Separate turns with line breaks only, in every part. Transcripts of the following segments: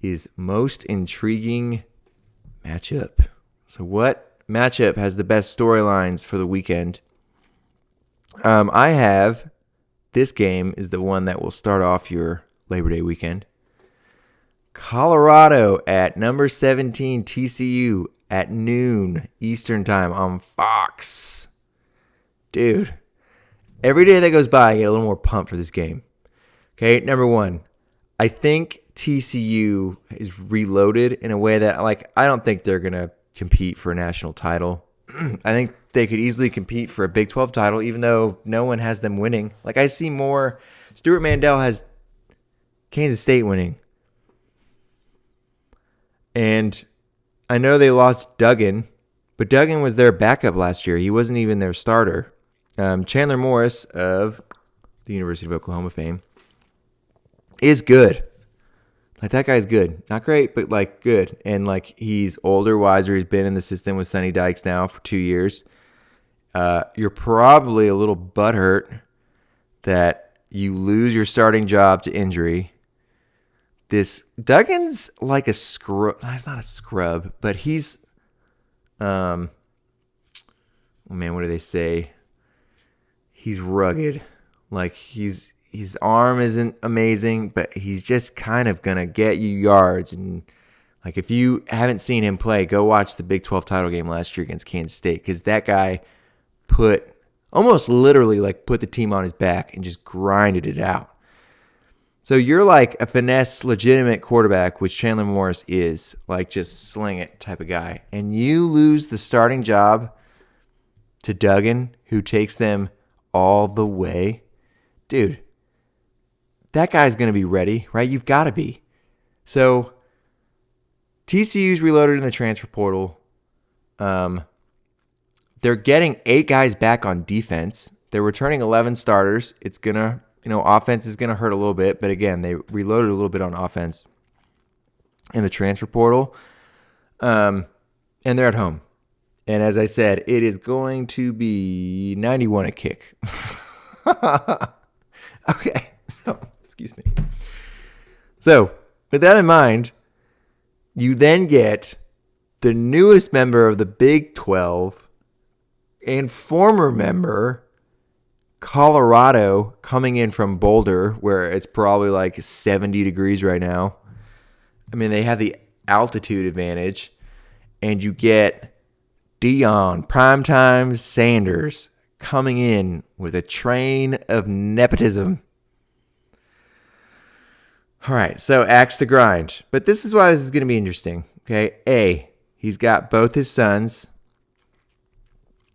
is most intriguing matchup. So what matchup has the best storylines for the weekend? I have this game is the one that will start off your Labor Day weekend. Colorado at number 17 TCU at noon Eastern time on Fox. Dude, every day that goes by, I get a little more pumped for this game. Okay, number one, I think TCU is reloaded in a way that, I don't think they're going to compete for a national title. I think they could easily compete for a Big 12 title, even though no one has them winning. I see more. Stuart Mandel has Kansas State winning. And I know they lost Duggan, but Duggan was their backup last year. He wasn't even their starter. Chandler Morris of the University of Oklahoma fame is good. That guy's good. Not great, but good. And he's older, wiser. He's been in the system with Sonny Dykes now for 2 years. You're probably a little butthurt that you lose your starting job to injury. This Duggan's like a scrub. He's not a scrub, but he's, what do they say? He's rugged. His arm isn't amazing, but he's just kind of going to get you yards. And if you haven't seen him play, go watch the Big 12 title game last year against Kansas State, because that guy almost literally put the team on his back and just grinded it out. So you're a finesse, legitimate quarterback, which Chandler Morris is, just sling it type of guy. And you lose the starting job to Duggan, who takes them all the way. Dude, that guy's going to be ready, right? You've got to be. So TCU's reloaded in the transfer portal. They're getting 8 guys back on defense. They're returning 11 starters. It's going to, offense is going to hurt a little bit. But again, they reloaded a little bit on offense in the transfer portal. And they're at home. And as I said, it is going to be 91 a kick. Okay. So, excuse me. So, with that in mind, you then get the newest member of the Big 12 and former member, Colorado, coming in from Boulder, where it's probably 70 degrees right now. I mean, they have the altitude advantage. And you get Deion, Primetime Sanders, coming in with a train of nepotism. All right, so axe to grind. But this is why this is going to be interesting. Okay, A, he's got both his sons.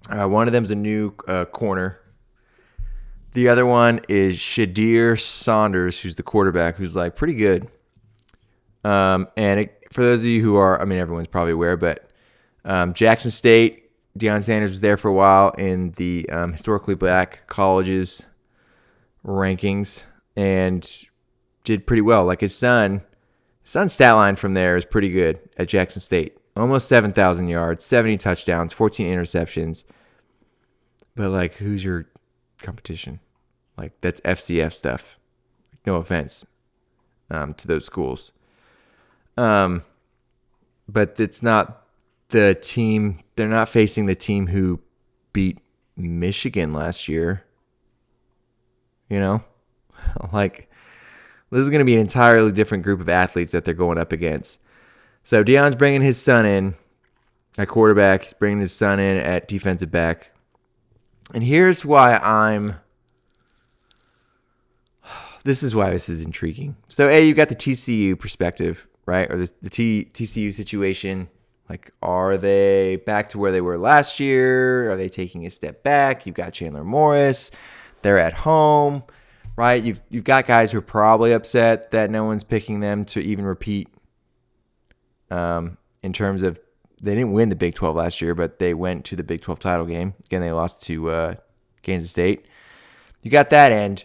One of them's a new corner. The other one is Shadir Saunders, who's the quarterback, who's pretty good. For those of you who are, everyone's probably aware, but Jackson State, Deion Sanders was there for a while in the historically black colleges rankings and did pretty well. His son's stat line from there is pretty good at Jackson State. Almost 7,000 yards, 70 touchdowns, 14 interceptions. But who's your competition? That's FCF stuff. No offense to those schools. But it's not the team. They're not facing the team who beat Michigan last year. This is going to be an entirely different group of athletes that they're going up against. So Deion's bringing his son in at quarterback. He's bringing his son in at defensive back. And here's why this is intriguing. So, A, you got the TCU perspective, right? Or the TCU situation. Are they back to where they were last year? Are they taking a step back? You've got Chandler Morris. They're at home, right? You've got guys who are probably upset that no one's picking them to even repeat in terms of they didn't win the Big 12 last year, but they went to the Big 12 title game. Again, they lost to Kansas State. You got that end.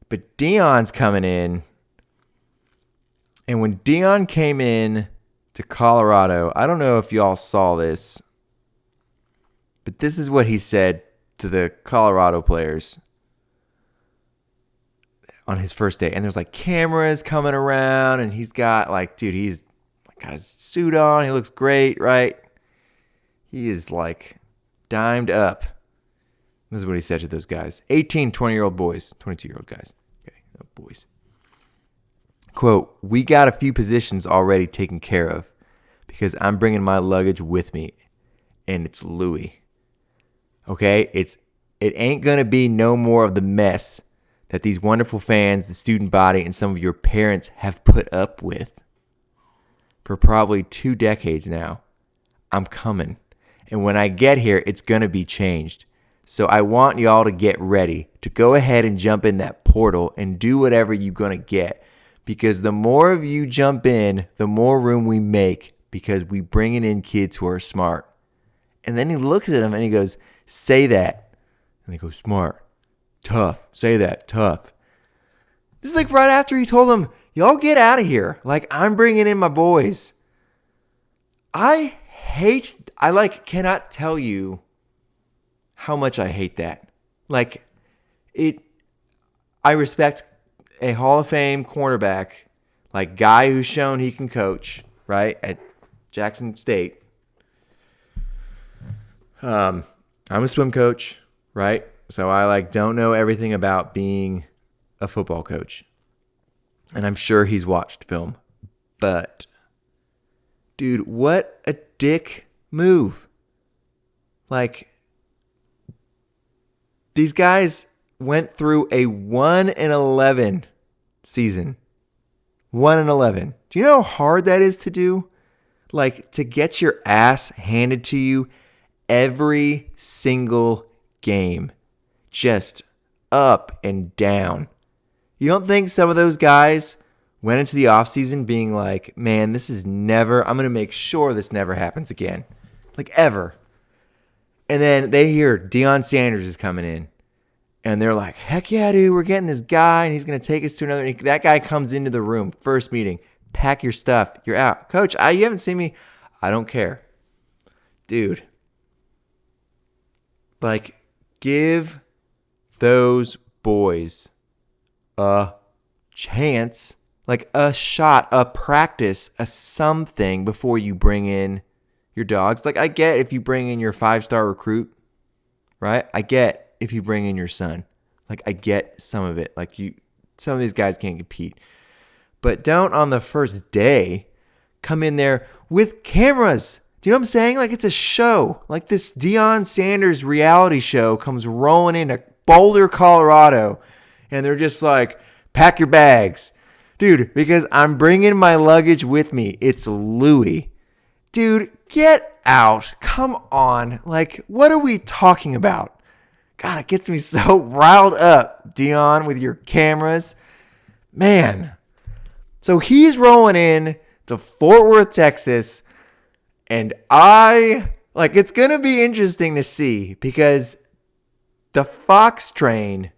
But Deion's coming in. And when Deion came in to Colorado, I don't know if y'all saw this, but this is what he said to the Colorado players on his first day. And there's cameras coming around, and he's got dude, he's got his suit on. He looks great, right? He is like dimed up. This is what he said to those guys. 18, 20-year-old boys. 22-year-old guys. Okay, no boys. Quote, "We got a few positions already taken care of because I'm bringing my luggage with me, and it's Louis. Okay? It ain't going to be no more of the mess that these wonderful fans, the student body, and some of your parents have put up with for probably 2 decades now. I'm coming. And when I get here, it's going to be changed. So I want y'all to get ready to go ahead and jump in that portal and do whatever you're going to get. Because the more of you jump in, the more room we make because we bringing in kids who are smart." And then he looks at him and he goes, "Say that." And they go, "Smart, tough, say that, tough." This is like right after he told them, "Y'all get out of here. Like, I'm bringing in my boys." I cannot tell you how much I hate that. I respect a Hall of Fame cornerback, like guy who's shown he can coach, right, at Jackson State. I'm a swim coach, right? So I don't know everything about being a football coach. And I'm sure he's watched film. But dude, what a dick move. These guys went through a 1-11 season. 1-11. Do you know how hard that is to do? To get your ass handed to you every single game. Just up and down. You don't think some of those guys went into the offseason being like, "Man, I'm going to make sure this never happens again." Ever. And then they hear Deion Sanders is coming in. And they're like, "Heck yeah, dude, we're getting this guy, and he's going to take us to another." That guy comes into the room, first meeting. "Pack your stuff. You're out." "Coach, you haven't seen me." "I don't care." Dude. Give those boys a chance, a shot, a practice, a something before you bring in your dogs. I get if you bring in your 5-star recruit, right? I get if you bring in your son. I get some of it. Some of these guys can't compete. But don't on the first day come in there with cameras. Do you know what I'm saying? It's a show. This Deion Sanders reality show comes rolling into Boulder, Colorado. And they're just like, "Pack your bags." Dude, because I'm bringing my luggage with me. It's Louis. Dude, get out. Come on. What are we talking about? God, it gets me so riled up, Deion, with your cameras. Man. So he's rolling in to Fort Worth, Texas. And it's going to be interesting to see because the Fox train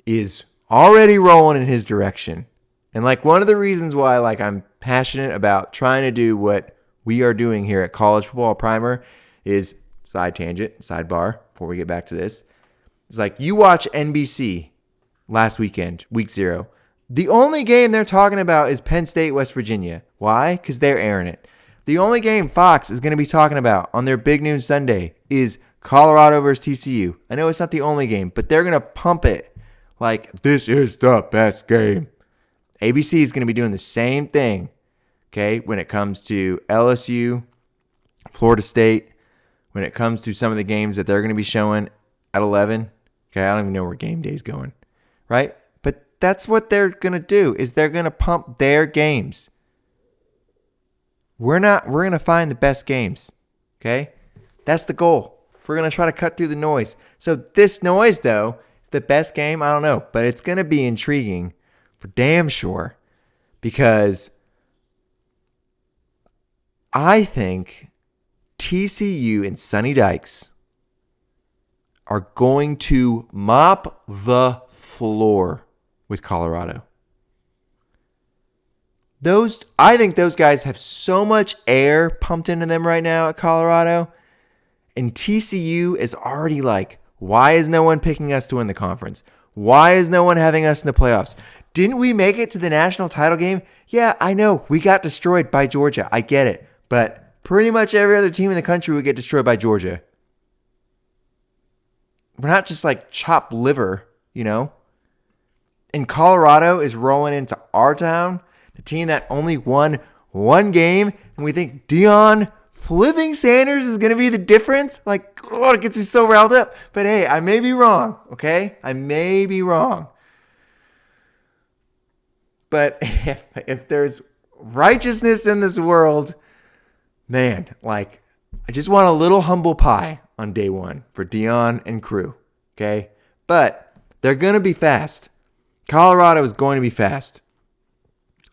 is already rolling in his direction. And one of the reasons why I'm passionate about trying to do what we are doing here at College Football Primer is sidebar, before we get back to this. It's you watch NBC last weekend, week 0. The only game they're talking about is Penn State, West Virginia. Why? Because they're airing it. The only game Fox is going to be talking about on their Big Noon Sunday is Colorado versus TCU. I know it's not the only game, but they're going to pump it this is the best game. ABC is going to be doing the same thing, okay, when it comes to LSU, Florida State, when it comes to some of the games that they're going to be showing at 11. Okay, I don't even know where game day is going, right? But that's what they're going to do is they're going to pump their games. We're going to find the best games, okay? That's the goal. We're going to try to cut through the noise. So this noise, though, is the best game? I don't know, but it's going to be intriguing for damn sure because I think TCU and Sonny Dykes are going to mop the floor with Colorado. I think those guys have so much air pumped into them right now at Colorado. And TCU is already why is no one picking us to win the conference? Why is no one having us in the playoffs? Didn't we make it to the national title game? Yeah, I know. We got destroyed by Georgia. I get it. But pretty much every other team in the country would get destroyed by Georgia. We're not just like chopped liver, you know? And Colorado is rolling into our town, the team that only won one game, and we think Deion flipping Sanders is going to be the difference? Like, oh, it gets me so riled up. But hey, I may be wrong, okay? I may be wrong. But if there's righteousness in this world, man, like, I just want a little humble pie on day one for Deion and crew, okay? But they're going to be fast. Colorado is going to be fast.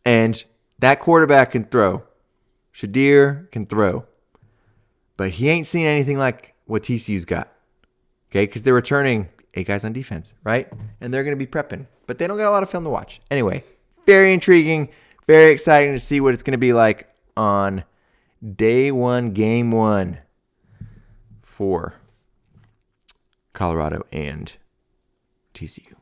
And that quarterback can throw. Shadir can throw. But he ain't seen anything like what TCU's got. Okay? Because they're returning 8 guys on defense, right? And they're going to be prepping. But they don't got a lot of film to watch. Anyway, very intriguing. Very exciting to see what it's going to be like on day one, game one for Colorado and TCU.